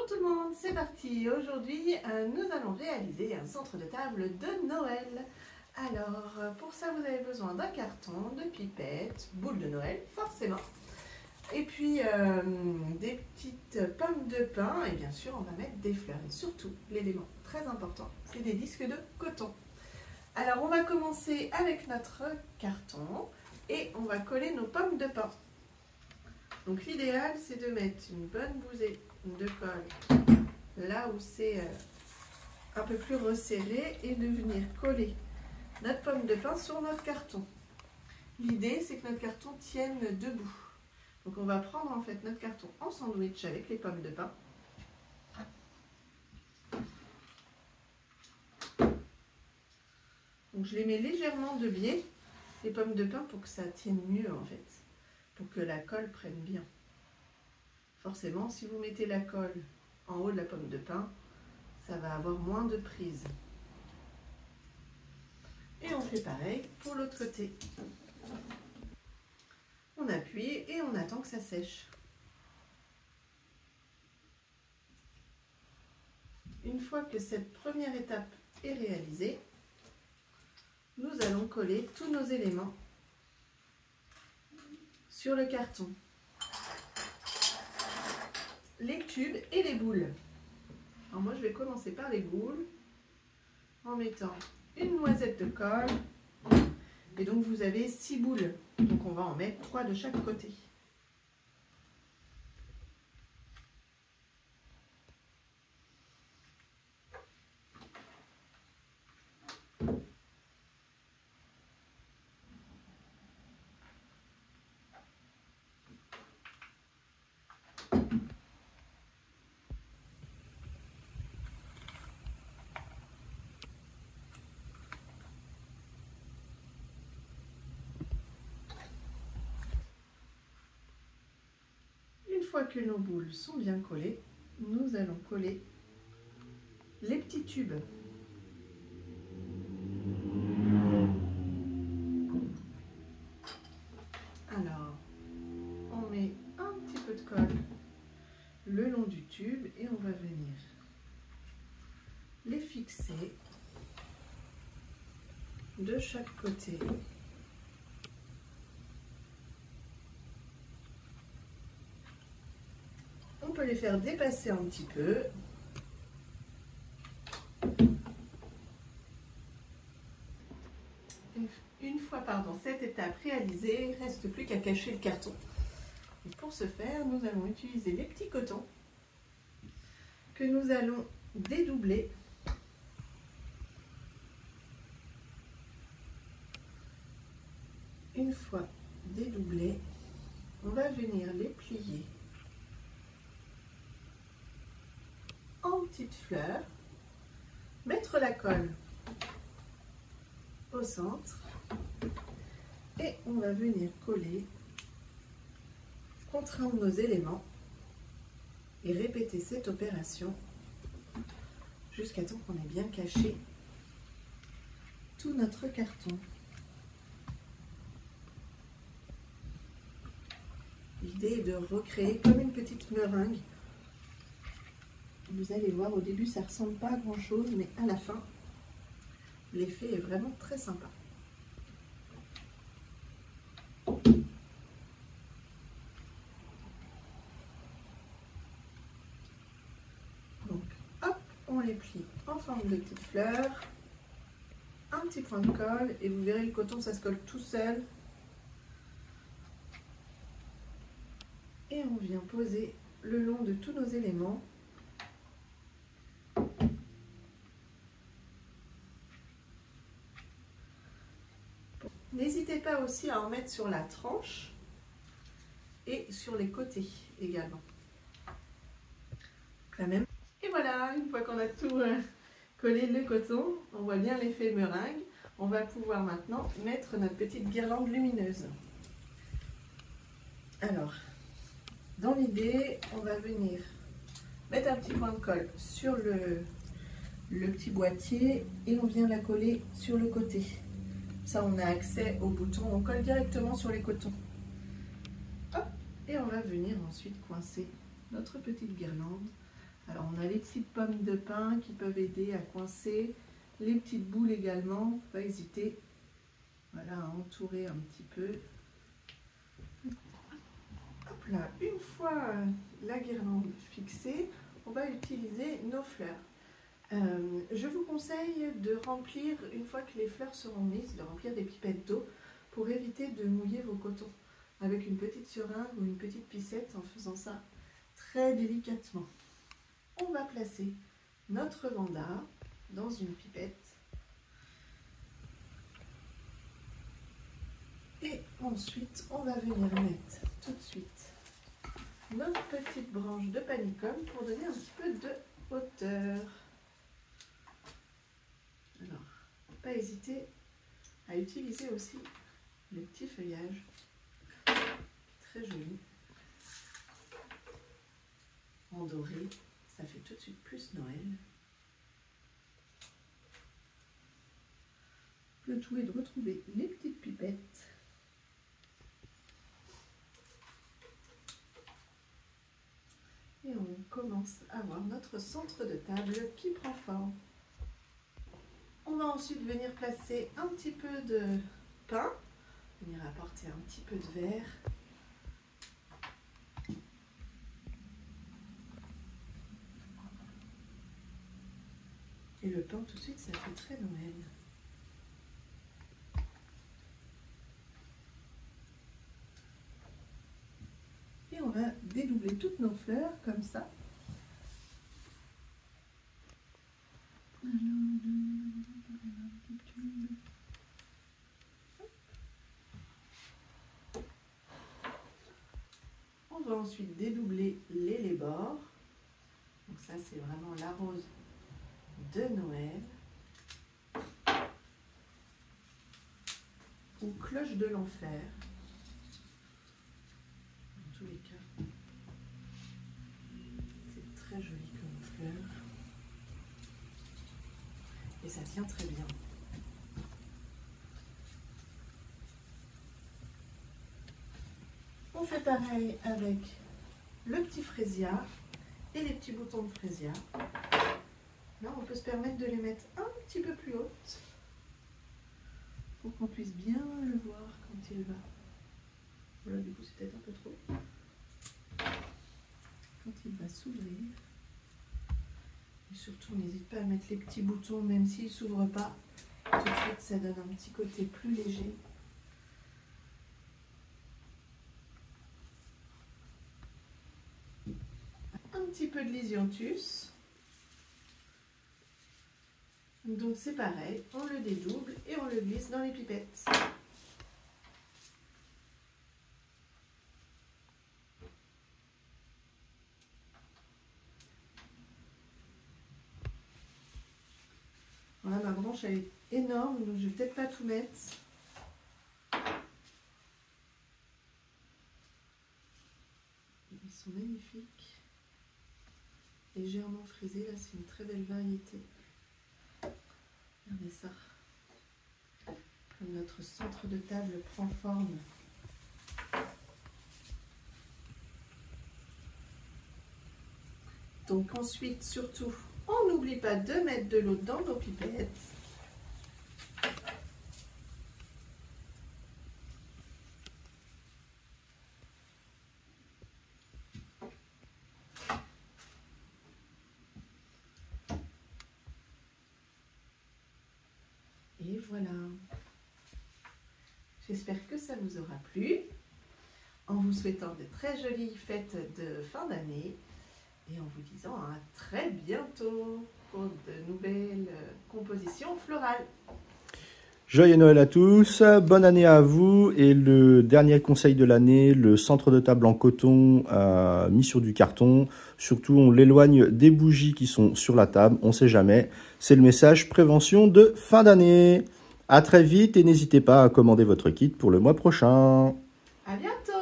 Bonjour tout le monde, c'est parti. Aujourd'hui, nous allons réaliser un centre de table de Noël. Alors, pour ça, vous avez besoin d'un carton, de pipettes, boules de Noël, forcément. Et puis, des petites pommes de pin. Et bien sûr, on va mettre des fleurs. Et surtout, l'élément très important, c'est des disques de coton. Alors, on va commencer avec notre carton et on va coller nos pommes de pin. Donc, l'idéal, c'est de mettre une bonne bousée de colle là où c'est un peu plus resserré et de venir coller notre pomme de pin sur notre carton. L'idée, c'est que notre carton tienne debout. Donc on va prendre en fait notre carton en sandwich avec les pommes de pin. Donc je les mets légèrement de biais, les pommes de pin, pour que ça tienne mieux en fait, pour que la colle prenne bien. Forcément, si vous mettez la colle en haut de la pomme de pin, ça va avoir moins de prise. Et on fait pareil pour l'autre côté. On appuie et on attend que ça sèche. Une fois que cette première étape est réalisée, nous allons coller tous nos éléments sur le carton. Les tubes et les boules. Alors moi je vais commencer par les boules en mettant une noisette de colle. Et donc vous avez 6 boules, donc on va en mettre 3 de chaque côté. Une fois que nos boules sont bien collées, nous allons coller les petits tubes. Alors, on met un petit peu de colle le long du tube et on va venir les fixer de chaque côté. On peut les faire dépasser un petit peu. Une fois cette étape réalisée, il ne reste plus qu'à cacher le carton. Et pour ce faire, nous allons utiliser les petits cotons que nous allons dédoubler. Une fois dédoublés, on va venir les plier en petites fleurs, mettre la colle au centre et on va venir coller, contraindre nos éléments et répéter cette opération jusqu'à temps qu'on ait bien caché tout notre carton. L'idée est de recréer comme une petite meringue. Vous allez voir, au début ça ressemble pas à grand chose, mais à la fin l'effet est vraiment très sympa. Donc hop, on les plie en forme de petites fleurs, un petit point de colle et vous verrez le coton ça se colle tout seul. Et on vient poser le long de tous nos éléments. N'hésitez pas aussi à en mettre sur la tranche et sur les côtés également. Quand même. Et voilà, une fois qu'on a tout collé le coton, on voit bien l'effet meringue. On va pouvoir maintenant mettre notre petite guirlande lumineuse. Alors, dans l'idée, on va venir mettre un petit point de colle sur le petit boîtier et on vient la coller sur le côté. Ça, on a accès au bouton, on colle directement sur les cotons. Hop, et on va venir ensuite coincer notre petite guirlande Alors on a les petites pommes de pin qui peuvent aider à coincer, les petites boules également, faut pas hésiter, voilà, à entourer un petit peu. Hop là, une fois la guirlande fixée, on va utiliser nos fleurs. Je vous conseille de remplir, une fois que les fleurs seront mises, de remplir des pipettes d'eau pour éviter de mouiller vos cotons avec une petite seringue ou une petite piscette en faisant ça très délicatement. On va placer notre vanda dans une pipette et ensuite on va venir mettre tout de suite notre petite branche de panicum pour donner un petit peu de hauteur. Alors, pas hésiter à utiliser aussi le petit feuillage, très joli, en doré, ça fait tout de suite plus Noël. Le tout est de retrouver les petites pipettes. Et on commence à voir notre centre de table qui prend forme. On va ensuite venir placer un petit peu de pain, venir apporter un petit peu de verre. Et le pain tout de suite, ça fait très Noël. Et on va dédoubler toutes nos fleurs comme ça. On va ensuite dédoubler les bords. Donc ça, c'est vraiment la rose de Noël. Ou cloche de l'enfer. En tous les cas, c'est très joli comme fleur. Et ça tient très bien. On fait pareil avec le petit fraisia et les petits boutons de fraisia. Là, on peut se permettre de les mettre un petit peu plus hautes pour qu'on puisse bien le voir quand il va. Voilà, du coup, c'est peut-être un peu trop. Quand il va s'ouvrir. Et surtout, n'hésite pas à mettre les petits boutons, même s'ils ne s'ouvrent pas. Tout de suite, ça donne un petit côté plus léger. Un petit peu de lisianthus. Donc c'est pareil, on le dédouble et on le glisse dans les pipettes. Voilà, ma branche elle est énorme, donc je vais peut-être pas tout mettre. Ils sont magnifiques. Légèrement frisés, là c'est une très belle variété. Regardez ça. Comme notre centre de table prend forme. Donc ensuite, surtout, on n'oublie pas de mettre de l'eau dans nos pipettes. Et voilà. J'espère que ça vous aura plu. En vous souhaitant de très jolies fêtes de fin d'année. Et en vous disant à très bientôt pour de nouvelles compositions florales. Joyeux Noël à tous, bonne année à vous. Et le dernier conseil de l'année, le centre de table en coton mis sur du carton. Surtout, on l'éloigne des bougies qui sont sur la table, on ne sait jamais. C'est le message prévention de fin d'année. À très vite et n'hésitez pas à commander votre kit pour le mois prochain. À bientôt.